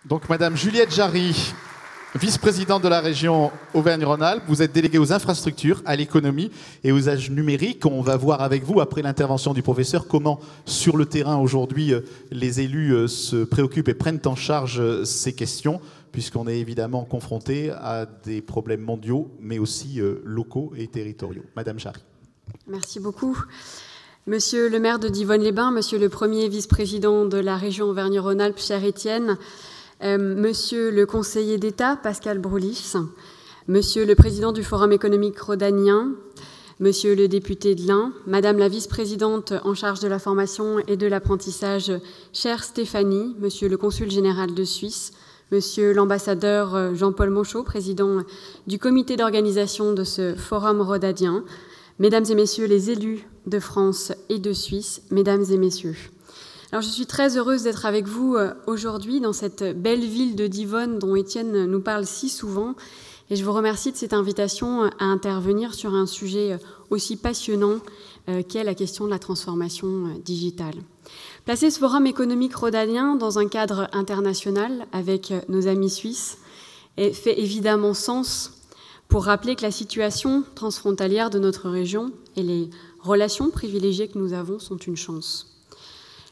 Donc, Madame Juliette Jarry, vice-présidente de la région Auvergne-Rhône-Alpes, vous êtes déléguée aux infrastructures, à l'économie et aux usages numériques. On va voir avec vous, après l'intervention du professeur, comment, sur le terrain aujourd'hui, les élus se préoccupent et prennent en charge ces questions, puisqu'on est évidemment confronté à des problèmes mondiaux, mais aussi locaux et territoriaux. Madame Jarry. Merci beaucoup. Monsieur le maire de Divonne-les-Bains, monsieur le premier vice-président de la région Auvergne-Rhône-Alpes, cher Étienne, monsieur le conseiller d'État, Pascal Broulis, monsieur le président du Forum économique rhodanien, monsieur le député de l'Ain, madame la vice-présidente en charge de la formation et de l'apprentissage, chère Stéphanie, monsieur le consul général de Suisse, monsieur l'ambassadeur Jean-Paul Monchot, président du comité d'organisation de ce Forum rhodanien, mesdames et messieurs les élus de France et de Suisse, mesdames et messieurs. Alors, je suis très heureuse d'être avec vous aujourd'hui dans cette belle ville de Divonne dont Étienne nous parle si souvent, et je vous remercie de cette invitation à intervenir sur un sujet aussi passionnant qu'est la question de la transformation digitale. Placer ce forum économique rhodanien dans un cadre international avec nos amis suisses fait évidemment sens pour rappeler que la situation transfrontalière de notre région et les relations privilégiées que nous avons sont une chance.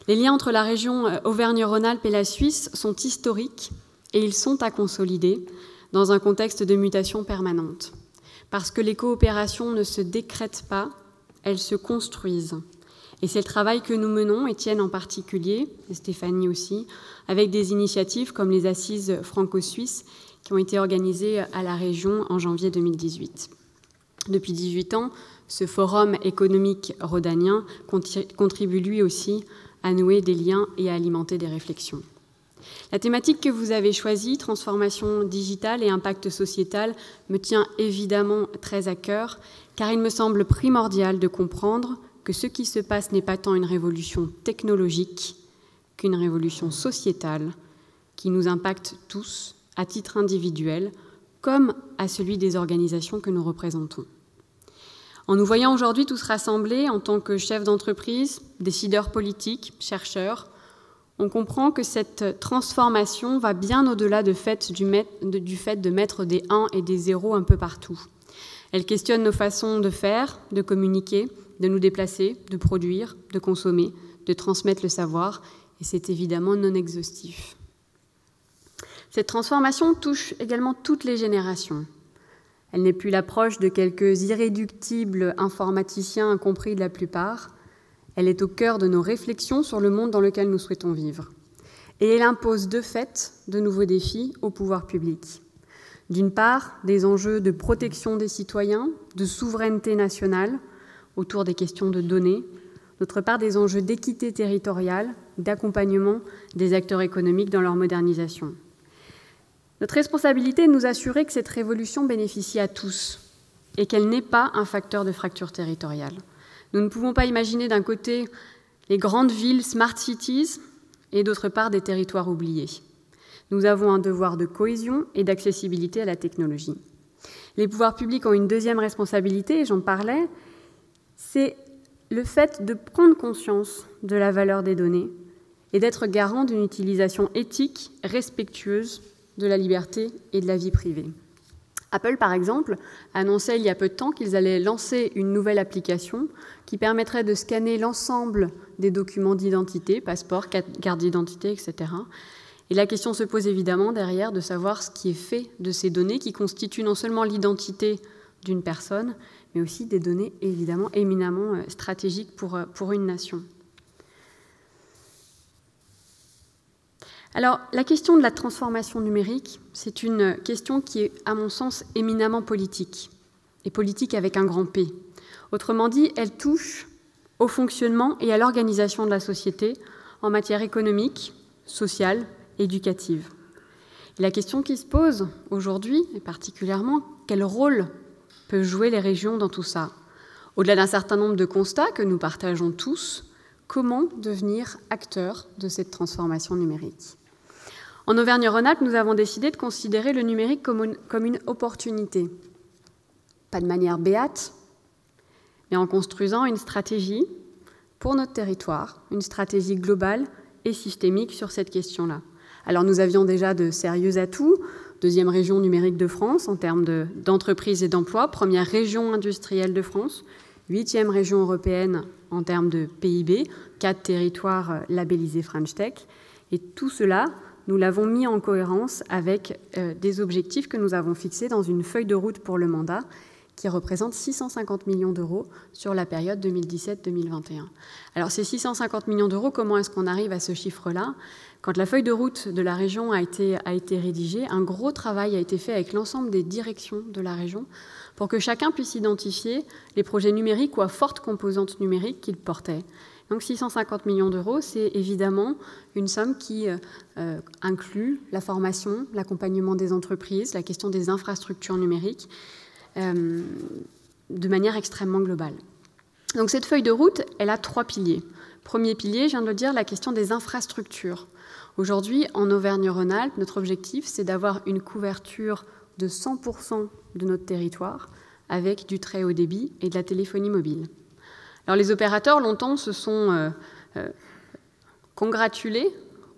Les liens entre la région Auvergne-Rhône-Alpes et la Suisse sont historiques et ils sont à consolider dans un contexte de mutation permanente. Parce que les coopérations ne se décrètent pas, elles se construisent. Et c'est le travail que nous menons, Étienne en particulier, et Stéphanie aussi, avec des initiatives comme les Assises franco-suisses qui ont été organisées à la région en janvier 2018. Depuis 18 ans, ce forum économique rhodanien contribue lui aussi à nouer des liens et à alimenter des réflexions. La thématique que vous avez choisie, transformation digitale et impact sociétal, me tient évidemment très à cœur, car il me semble primordial de comprendre que ce qui se passe n'est pas tant une révolution technologique qu'une révolution sociétale qui nous impacte tous, à titre individuel, comme à celui des organisations que nous représentons. En nous voyant aujourd'hui tous rassemblés en tant que chefs d'entreprise, décideurs politiques, chercheurs, on comprend que cette transformation va bien au-delà du fait de mettre des 1 et des 0 un peu partout. Elle questionne nos façons de faire, de communiquer, de nous déplacer, de produire, de consommer, de transmettre le savoir, et c'est évidemment non exhaustif. Cette transformation touche également toutes les générations. Elle n'est plus l'approche de quelques irréductibles informaticiens incompris de la plupart. Elle est au cœur de nos réflexions sur le monde dans lequel nous souhaitons vivre. Et elle impose de fait de nouveaux défis au pouvoir public. D'une part, des enjeux de protection des citoyens, de souveraineté nationale autour des questions de données. D'autre part, des enjeux d'équité territoriale, d'accompagnement des acteurs économiques dans leur modernisation. Notre responsabilité est de nous assurer que cette révolution bénéficie à tous et qu'elle n'est pas un facteur de fracture territoriale. Nous ne pouvons pas imaginer d'un côté les grandes villes smart cities et d'autre part des territoires oubliés. Nous avons un devoir de cohésion et d'accessibilité à la technologie. Les pouvoirs publics ont une deuxième responsabilité, et j'en parlais, c'est le fait de prendre conscience de la valeur des données et d'être garant d'une utilisation éthique, respectueuse de la liberté et de la vie privée. Apple, par exemple, annonçait il y a peu de temps qu'ils allaient lancer une nouvelle application qui permettrait de scanner l'ensemble des documents d'identité, passeport, carte d'identité, etc. Et la question se pose évidemment derrière de savoir ce qui est fait de ces données qui constituent non seulement l'identité d'une personne, mais aussi des données évidemment éminemment stratégiques pour une nation. Alors, la question de la transformation numérique, c'est une question qui est, à mon sens, éminemment politique, et politique avec un grand P. Autrement dit, elle touche au fonctionnement et à l'organisation de la société en matière économique, sociale, éducative. Et la question qui se pose aujourd'hui, et particulièrement, quel rôle peuvent jouer les régions dans tout ça? Au-delà d'un certain nombre de constats que nous partageons tous, comment devenir acteurs de cette transformation numérique? En Auvergne-Rhône-Alpes, nous avons décidé de considérer le numérique comme une opportunité. Pas de manière béate, mais en construisant une stratégie pour notre territoire, une stratégie globale et systémique sur cette question-là, Alors nous avions déjà de sérieux atouts. Deuxième région numérique de France en termes d'entreprises et d'emplois, première région industrielle de France, 8e région européenne en termes de PIB, 4 territoires labellisés French Tech. Et tout cela, nous l'avons mis en cohérence avec des objectifs que nous avons fixés dans une feuille de route pour le mandat qui représente 650 millions d'euros sur la période 2017-2021. Alors ces 650 millions d'euros, comment est-ce qu'on arrive à ce chiffre-là ? Quand la feuille de route de la région a été rédigée, un gros travail a été fait avec l'ensemble des directions de la région pour que chacun puisse identifier les projets numériques ou à forte composante numérique qu'il portait. Donc 650 millions d'euros, c'est évidemment une somme qui inclut la formation, l'accompagnement des entreprises, la question des infrastructures numériques, de manière extrêmement globale. Donc cette feuille de route, elle a 3 piliers. Premier pilier, je viens de le dire, la question des infrastructures. Aujourd'hui, en Auvergne-Rhône-Alpes, notre objectif, c'est d'avoir une couverture de 100% de notre territoire avec du très haut débit et de la téléphonie mobile. Alors les opérateurs, longtemps, se sont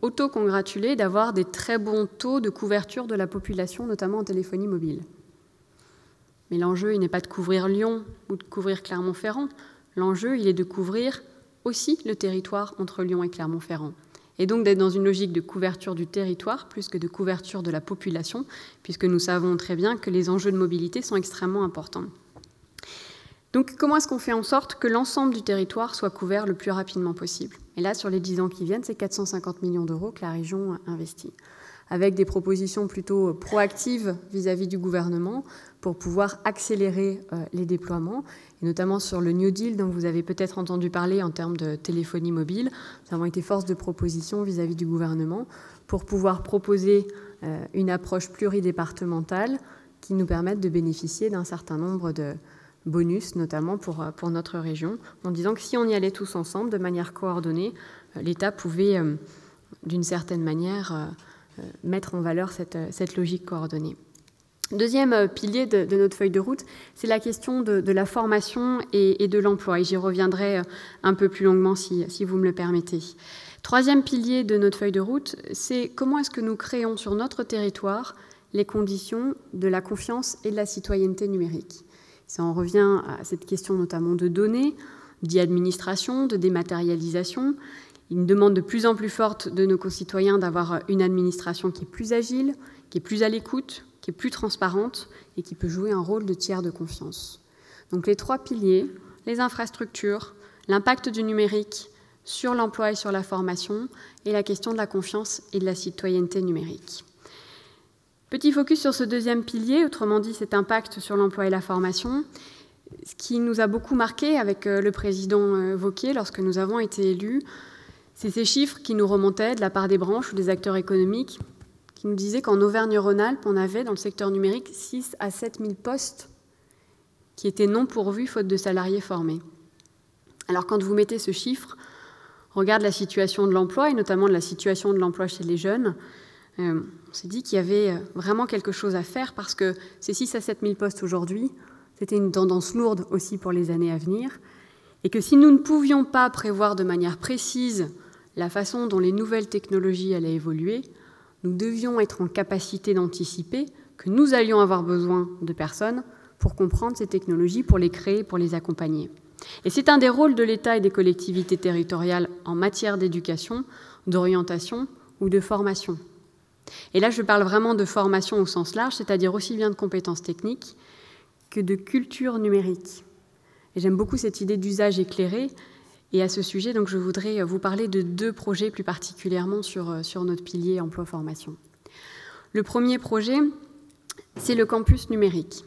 auto-congratulés d'avoir des très bons taux de couverture de la population, notamment en téléphonie mobile. Mais l'enjeu, il n'est pas de couvrir Lyon ou de couvrir Clermont-Ferrand. L'enjeu, il est de couvrir aussi le territoire entre Lyon et Clermont-Ferrand. Et donc d'être dans une logique de couverture du territoire plus que de couverture de la population, puisque nous savons très bien que les enjeux de mobilité sont extrêmement importants. Donc comment est-ce qu'on fait en sorte que l'ensemble du territoire soit couvert le plus rapidement possible ? Et là, sur les 10 ans qui viennent, c'est 450 millions d'euros que la région investit, avec des propositions plutôt proactives vis-à-vis du gouvernement pour pouvoir accélérer les déploiements, et notamment sur le New Deal dont vous avez peut-être entendu parler en termes de téléphonie mobile. Nous avons été force de proposition vis-à-vis du gouvernement pour pouvoir proposer une approche pluridépartementale qui nous permette de bénéficier d'un certain nombre de bonus, notamment pour notre région, en disant que si on y allait tous ensemble, de manière coordonnée, l'État pouvait, d'une certaine manière, mettre en valeur cette logique coordonnée. Deuxième pilier de notre feuille de route, c'est la question de la formation et de l'emploi. Et j'y reviendrai un peu plus longuement si vous me le permettez. Troisième pilier de notre feuille de route, c'est comment est-ce que nous créons sur notre territoire les conditions de la confiance et de la citoyenneté numérique. Ça en revient à cette question notamment de données, d'e-administration, de dématérialisation. Une demande de plus en plus forte de nos concitoyens d'avoir une administration qui est plus agile, qui est plus à l'écoute, qui est plus transparente et qui peut jouer un rôle de tiers de confiance. Donc les 3 piliers, les infrastructures, l'impact du numérique sur l'emploi et sur la formation et la question de la confiance et de la citoyenneté numérique. Petit focus sur ce deuxième pilier, autrement dit cet impact sur l'emploi et la formation. Ce qui nous a beaucoup marqué avec le président Wauquiez lorsque nous avons été élus, c'est ces chiffres qui nous remontaient de la part des branches ou des acteurs économiques qui nous disaient qu'en Auvergne-Rhône-Alpes, on avait dans le secteur numérique 6 à 7 000 postes qui étaient non pourvus faute de salariés formés. Alors quand vous mettez ce chiffre, on regarde la situation de l'emploi et notamment de la situation de l'emploi chez les jeunes, on s'est dit qu'il y avait vraiment quelque chose à faire parce que ces 6 à 7 000 postes aujourd'hui, c'était une tendance lourde aussi pour les années à venir et que si nous ne pouvions pas prévoir de manière précise la façon dont les nouvelles technologies allaient évoluer, nous devions être en capacité d'anticiper que nous allions avoir besoin de personnes pour comprendre ces technologies, pour les créer, pour les accompagner. Et c'est un des rôles de l'État et des collectivités territoriales en matière d'éducation, d'orientation ou de formation. Et là, je parle vraiment de formation au sens large, c'est-à-dire aussi bien de compétences techniques que de culture numérique. Et j'aime beaucoup cette idée d'usage éclairé. Et à ce sujet, donc, je voudrais vous parler de 2 projets plus particulièrement sur notre pilier emploi-formation. Le premier projet, c'est le campus numérique,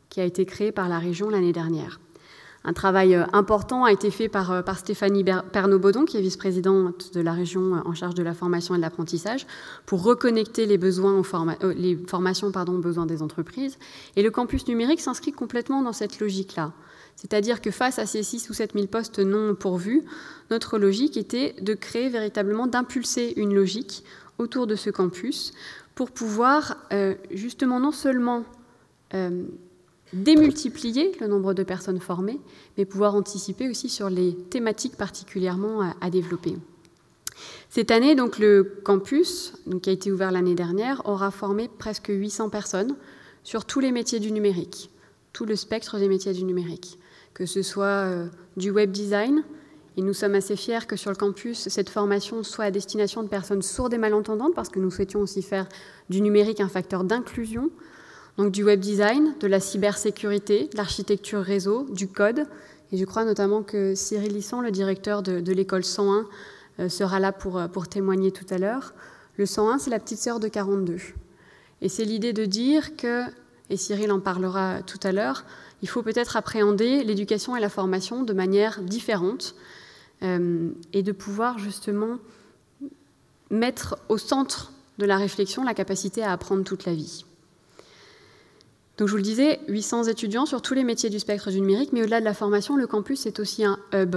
qui a été créé par la région l'année dernière. Un travail important a été fait par Stéphanie Pernot-Baudon, qui est vice-présidente de la région en charge de la formation et de l'apprentissage, pour reconnecter les formations aux besoins des entreprises. Et le campus numérique s'inscrit complètement dans cette logique-là. C'est-à-dire que face à ces 6 ou 7 000 postes non pourvus, notre logique était de créer véritablement, d'impulser une logique autour de ce campus pour pouvoir justement non seulement démultiplier le nombre de personnes formées, mais pouvoir anticiper aussi sur les thématiques particulièrement à développer. Cette année, donc, le campus, qui a été ouvert l'année dernière, aura formé presque 800 personnes sur tous les métiers du numérique, tout le spectre des métiers du numérique, que ce soit du web design, et nous sommes assez fiers que sur le campus, cette formation soit à destination de personnes sourdes et malentendantes, parce que nous souhaitions aussi faire du numérique un facteur d'inclusion, donc du web design, de la cybersécurité, de l'architecture réseau, du code, et je crois notamment que Cyril Lisson, le directeur de l'école 101, sera là pour témoigner tout à l'heure. Le 101, c'est la petite sœur de 42. Et c'est l'idée de dire que, et Cyril en parlera tout à l'heure, il faut peut-être appréhender l'éducation et la formation de manière différente et de pouvoir justement mettre au centre de la réflexion la capacité à apprendre toute la vie. Donc je vous le disais, 800 étudiants sur tous les métiers du spectre du numérique, mais au-delà de la formation, le campus est aussi un hub.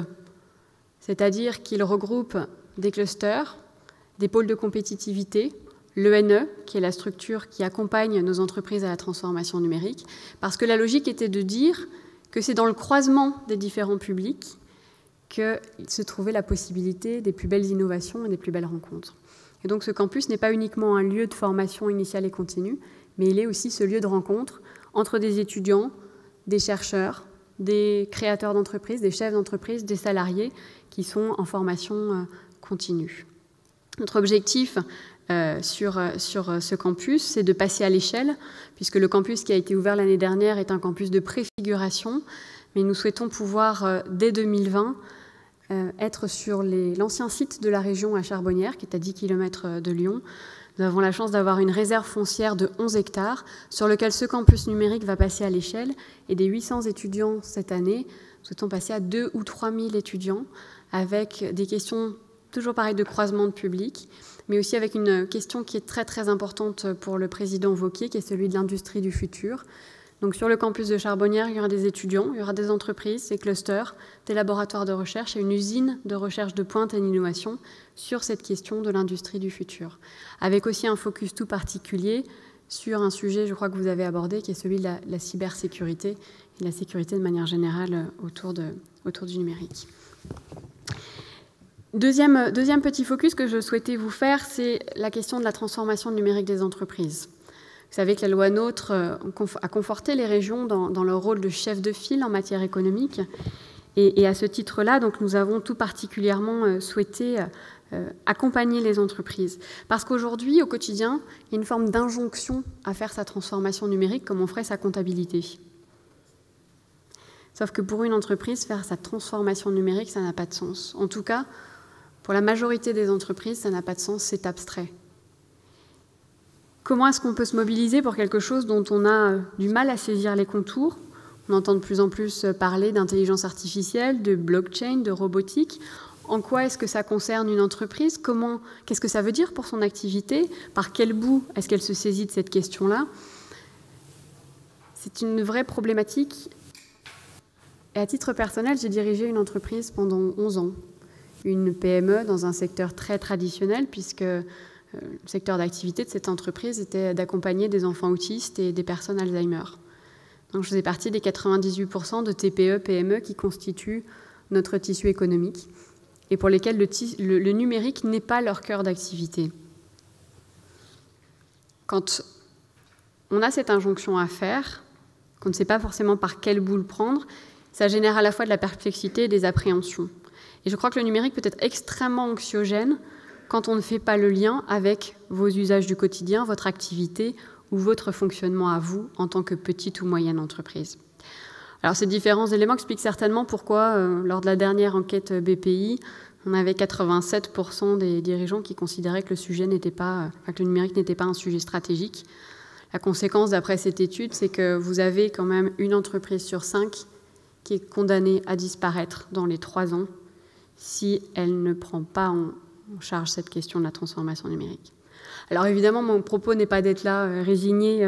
C'est-à-dire qu'il regroupe des clusters, des pôles de compétitivité, l'ENE, qui est la structure qui accompagne nos entreprises à la transformation numérique, parce que la logique était de dire que c'est dans le croisement des différents publics qu'il se trouvait la possibilité des plus belles innovations et des plus belles rencontres. Et donc ce campus n'est pas uniquement un lieu de formation initiale et continue, mais il est aussi ce lieu de rencontre entre des étudiants, des chercheurs, des créateurs d'entreprises, des chefs d'entreprise, des salariés qui sont en formation continue. Notre objectif sur ce campus, c'est de passer à l'échelle, puisque le campus qui a été ouvert l'année dernière est un campus de préfiguration, mais nous souhaitons pouvoir, dès 2020, être sur l'ancien site de la région à Charbonnières, qui est à 10 km de Lyon. Nous avons la chance d'avoir une réserve foncière de 11 hectares sur lequel ce campus numérique va passer à l'échelle. Et des 800 étudiants cette année, nous souhaitons passer à 2 ou 3 000 étudiants avec des questions toujours pareilles de croisement de public, mais aussi avec une question qui est très très importante pour le président Wauquiez, qui est celui de l'industrie du futur. Donc sur le campus de Charbonnières, il y aura des étudiants, il y aura des entreprises, des clusters, des laboratoires de recherche et une usine de recherche de pointe et d'innovation sur cette question de l'industrie du futur. Avec aussi un focus tout particulier sur un sujet, je crois que vous avez abordé, qui est celui de la cybersécurité et de la sécurité de manière générale autour du numérique. Deuxième petit focus que je souhaitais vous faire, c'est la question de la transformation numérique des entreprises. Vous savez que la loi NOTRe a conforté les régions dans leur rôle de chef de file en matière économique. Et à ce titre-là, donc, nous avons tout particulièrement souhaité accompagner les entreprises. Parce qu'aujourd'hui, au quotidien, il y a une forme d'injonction à faire sa transformation numérique comme on ferait sa comptabilité. Sauf que pour une entreprise, faire sa transformation numérique, ça n'a pas de sens. En tout cas, pour la majorité des entreprises, ça n'a pas de sens, c'est abstrait. Comment est-ce qu'on peut se mobiliser pour quelque chose dont on a du mal à saisir les contours? On entend de plus en plus parler d'intelligence artificielle, de blockchain, de robotique. En quoi est-ce que ça concerne une entreprise? Qu'est-ce que ça veut dire pour son activité? Par quel bout est-ce qu'elle se saisit de cette question-là? C'est une vraie problématique. Et à titre personnel, j'ai dirigé une entreprise pendant 11 ans. Une PME dans un secteur très traditionnel, puisque le secteur d'activité de cette entreprise était d'accompagner des enfants autistes et des personnes Alzheimer. Donc je faisais partie des 98% de TPE, PME qui constituent notre tissu économique et pour lesquels le numérique n'est pas leur cœur d'activité. Quand on a cette injonction à faire, qu'on ne sait pas forcément par quel bout le prendre, ça génère à la fois de la perplexité et des appréhensions. Et je crois que le numérique peut être extrêmement anxiogène quand on ne fait pas le lien avec vos usages du quotidien, votre activité ou votre fonctionnement à vous en tant que petite ou moyenne entreprise. Alors ces différents éléments expliquent certainement pourquoi, lors de la dernière enquête BPI, on avait 87% des dirigeants qui considéraient que le numérique n'était pas un sujet stratégique. La conséquence d'après cette étude, c'est que vous avez quand même une entreprise sur 5 qui est condamnée à disparaître dans les 3 ans si elle ne prend pas en charge cette question de la transformation numérique. Alors évidemment, mon propos n'est pas d'être là résigné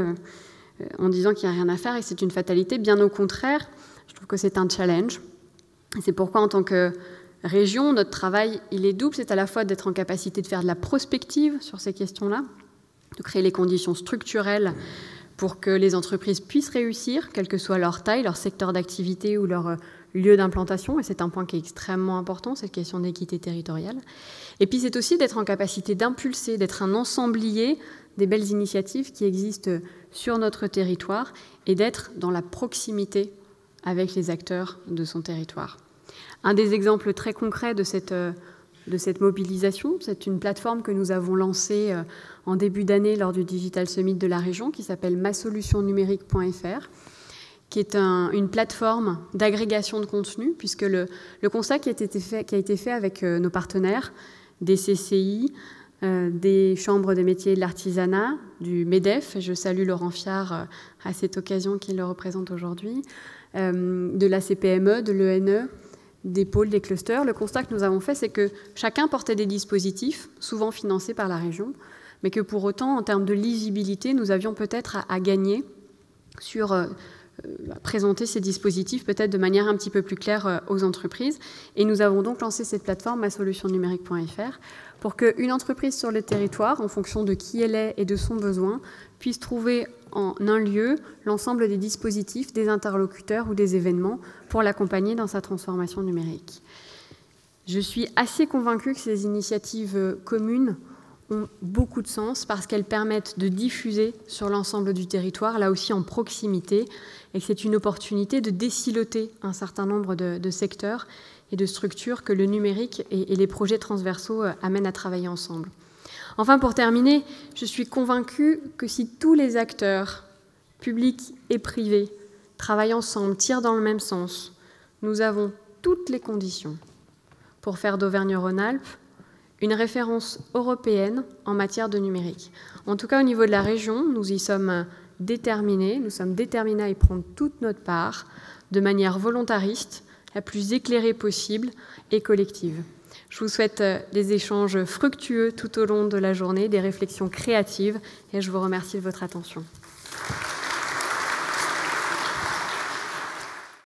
en disant qu'il n'y a rien à faire et que c'est une fatalité. Bien au contraire, je trouve que c'est un challenge. Et c'est pourquoi, en tant que région, notre travail, il est double. C'est à la fois d'être en capacité de faire de la prospective sur ces questions-là, de créer les conditions structurelles pour que les entreprises puissent réussir, quelle que soit leur taille, leur secteur d'activité ou leur lieu d'implantation, et c'est un point qui est extrêmement important, cette question d'équité territoriale. Et puis c'est aussi d'être en capacité d'impulser, d'être un ensemblier des belles initiatives qui existent sur notre territoire et d'être dans la proximité avec les acteurs de son territoire. Un des exemples très concrets de cette mobilisation, c'est une plateforme que nous avons lancée en début d'année lors du Digital Summit de la région qui s'appelle massolutionnumérique.fr, qui est une plateforme d'agrégation de contenu, puisque le constat qui a été fait avec nos partenaires, des CCI, des chambres des métiers et de l'artisanat, du MEDEF, et je salue Laurent Fiard à cette occasion qu'il le représente aujourd'hui, de la CPME, de l'ENE, des pôles, des clusters. Le constat que nous avons fait, c'est que chacun portait des dispositifs, souvent financés par la région, mais que pour autant, en termes de lisibilité, nous avions peut-être à gagner sur présenter ces dispositifs peut-être de manière un petit peu plus claire aux entreprises. Et nous avons donc lancé cette plateforme massolutionnumérique.fr pour qu'une entreprise sur le territoire, en fonction de qui elle est et de son besoin, puisse trouver en un lieu l'ensemble des dispositifs, des interlocuteurs ou des événements pour l'accompagner dans sa transformation numérique. Je suis assez convaincue que ces initiatives communes ont beaucoup de sens parce qu'elles permettent de diffuser sur l'ensemble du territoire, là aussi en proximité, et que c'est une opportunité de désiloter un certain nombre de secteurs et de structures que le numérique et les projets transversaux amènent à travailler ensemble. Enfin, pour terminer, je suis convaincue que si tous les acteurs, publics et privés, travaillent ensemble, tirent dans le même sens, nous avons toutes les conditions pour faire d'Auvergne-Rhône-Alpes une référence européenne en matière de numérique. En tout cas, au niveau de la région, nous y sommes déterminés. Nous sommes déterminés à y prendre toute notre part de manière volontariste, la plus éclairée possible et collective. Je vous souhaite des échanges fructueux tout au long de la journée, des réflexions créatives et je vous remercie de votre attention.